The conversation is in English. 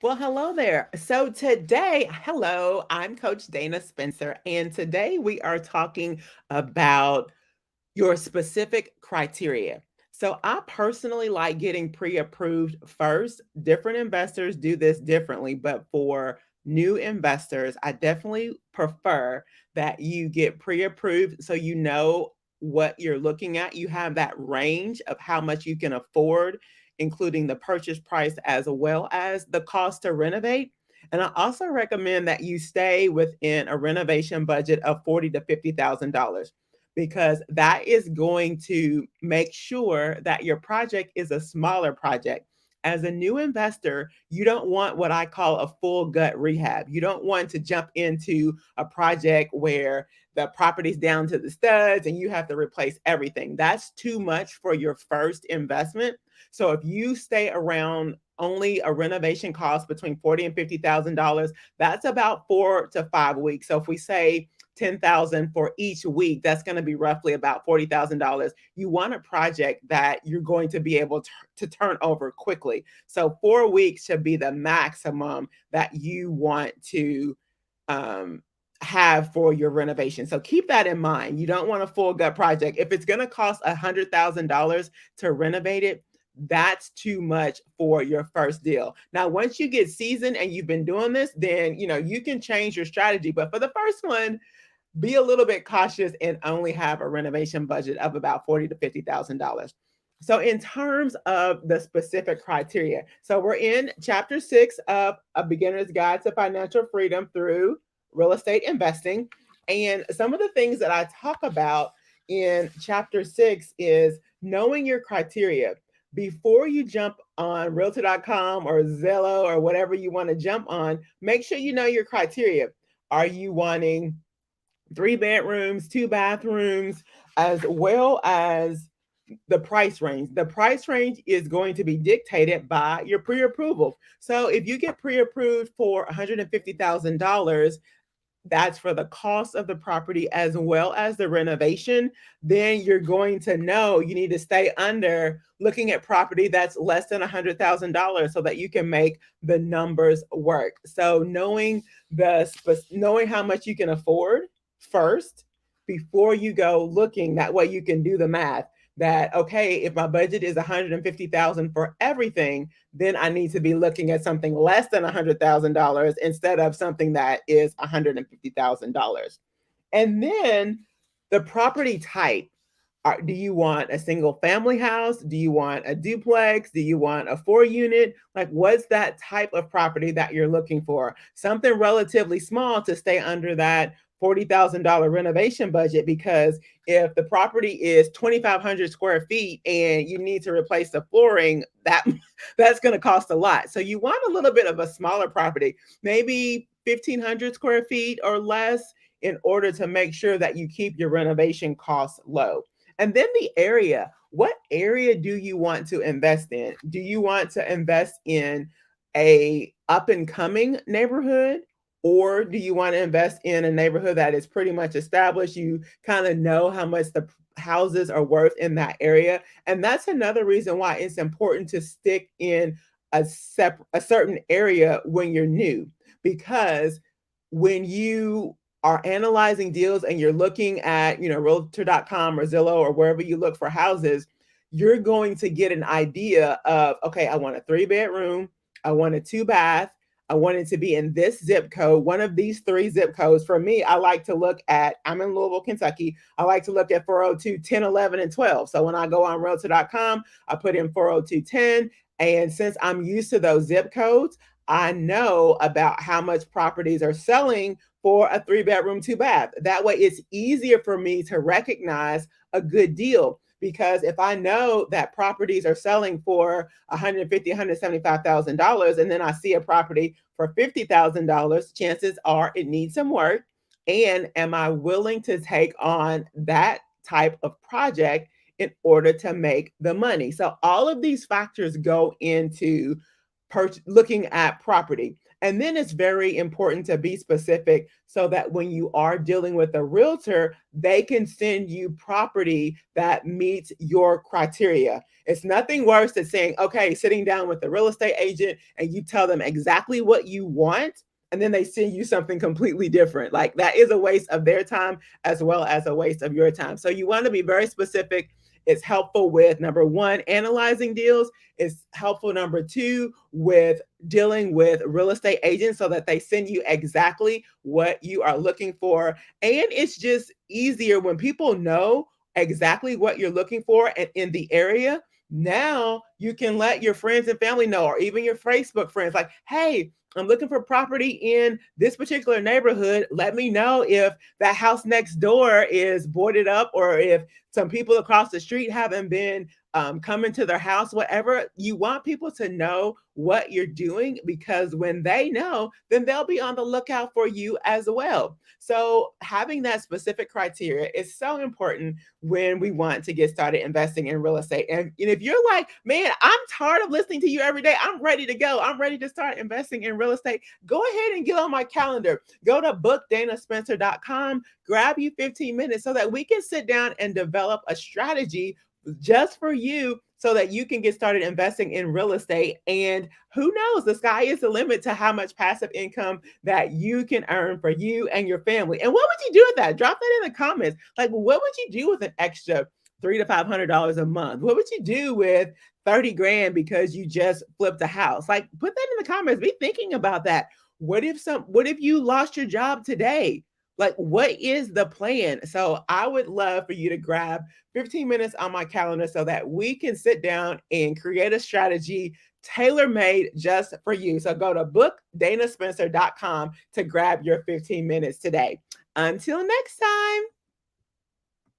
Well, hello there. So today, hello, I'm Coach Dana Spencer, and today we are talking about your specific criteria. So I personally like getting pre-approved first. Different investors do this differently, but for new investors, I definitely prefer that you get pre-approved so you know what you're looking at. You have that range of how much you can afford, including the purchase price as well as the cost to renovate. And I also recommend that you stay within a renovation budget of $40,000 to $50,000 because that is going to make sure that your project is a smaller project. As a new investor, you don't want what I call a full gut rehab. You don't want to jump into a project where the property's down to the studs and you have to replace everything. That's too much for your first investment. So if you stay around only a renovation cost between $40,000 and $50,000, that's about 4 to 5 weeks. So if we say 10,000 for each week, that's going to be roughly about $40,000. You want a project that you're going to be able to turn over quickly. So 4 weeks should be the maximum that you want to um, have for your renovation. So keep that in mind. You don't want a full gut project. If it's going to cost $100,000 to renovate it, that's too much for your first deal. Now, once you get seasoned and you've been doing this, then you can change your strategy. But for the first one, be a little bit cautious and only have a renovation budget of about $40,000 to $50,000. So, in terms of the specific criteria, so we're in chapter 6 of A Beginner's Guide to Financial Freedom through Real Estate Investing. And some of the things that I talk about in chapter 6 is knowing your criteria. Before you jump on realtor.com or Zillow or whatever you want to jump on, make sure you know your criteria. Are you wanting 3 bedrooms, 2 bathrooms, as well as the price range? The price range is going to be dictated by your pre approval. So if you get pre approved for $150,000, that's for the cost of the property as well as the renovation, then you're going to know you need to stay under looking at property that's less than $100,000 so that you can make the numbers work. So knowing how much you can afford first before you go looking, that way you can do the math that okay, if my budget is 150,000 for everything, then I need to be looking at something less than $100,000 instead of something that is $150,000. And then the property type. Do you want a single family house? Do you want a duplex? Do you want a 4 unit? Like, what's that type of property that you're looking for? Something relatively small to stay under that $40,000 renovation budget, because if the property is 2,500 square feet and you need to replace the flooring, that's going to cost a lot. So you want a little bit of a smaller property, maybe 1,500 square feet or less, in order to make sure that you keep your renovation costs low. And then the area. What area do you want to invest in? Do you want to invest in a up and coming neighborhood, or do you want to invest in a neighborhood that is pretty much established? You kind of know how much the houses are worth in that area. And that's another reason why it's important to stick in a certain area when you're new, because when you are analyzing deals and you're looking at, realtor.com or Zillow or wherever you look for houses, you're going to get an idea of, okay, I want a 3 bedroom, I want a 2 bath, I want it to be in this zip code, one of these 3 zip codes. For me, I like to look at, I'm in Louisville, Kentucky. I like to look at 402, 10, 11, and 12. So when I go on realtor.com, I put in 402, 10. And since I'm used to those zip codes, I know about how much properties are selling for a 3 bedroom, 2 bath. That way, it's easier for me to recognize a good deal. Because if I know that properties are selling for $150,000, $175,000, and then I see a property for $50,000, chances are it needs some work. And am I willing to take on that type of project in order to make the money? So all of these factors go into looking at property. And then it's very important to be specific so that when you are dealing with a realtor, they can send you property that meets your criteria. It's nothing worse than saying, okay, sitting down with the real estate agent and you tell them exactly what you want, and then they send you something completely different. Like that is a waste of their time as well as a waste of your time. So you want to be very specific. It's helpful with number one, analyzing deals. It's helpful number two, with dealing with real estate agents so that they send you exactly what you are looking for. And it's just easier when people know exactly what you're looking for and in the area. Now you can let your friends and family know, or even your Facebook friends, like, hey, I'm looking for property in this particular neighborhood. Let me know if that house next door is boarded up, or if some people across the street haven't been coming to their house, whatever. You want people to know what you're doing, because when they know, then they'll be on the lookout for you as well. So having that specific criteria is so important when we want to get started investing in real estate. And if you're like, man, I'm tired of listening to you every day, I'm ready to go, I'm ready to start investing in real estate, go ahead and get on my calendar. Go to bookdanaspencer.com, grab you 15 minutes so that we can sit down and develop a strategy just for you so that you can get started investing in real estate. And who knows, the sky is the limit to how much passive income that you can earn for you and your family. And what would you do with that? Drop that in the comments. Like, what would you do with an extra $300 to $500 a month? What would you do with 30 grand because you just flipped a house? Like, put that in the comments. Be thinking about that. What if you lost your job today? Like, what is the plan? So I would love for you to grab 15 minutes on my calendar so that we can sit down and create a strategy tailor made just for you. So go to bookdanaspencer.com to grab your 15 minutes today. Until next time.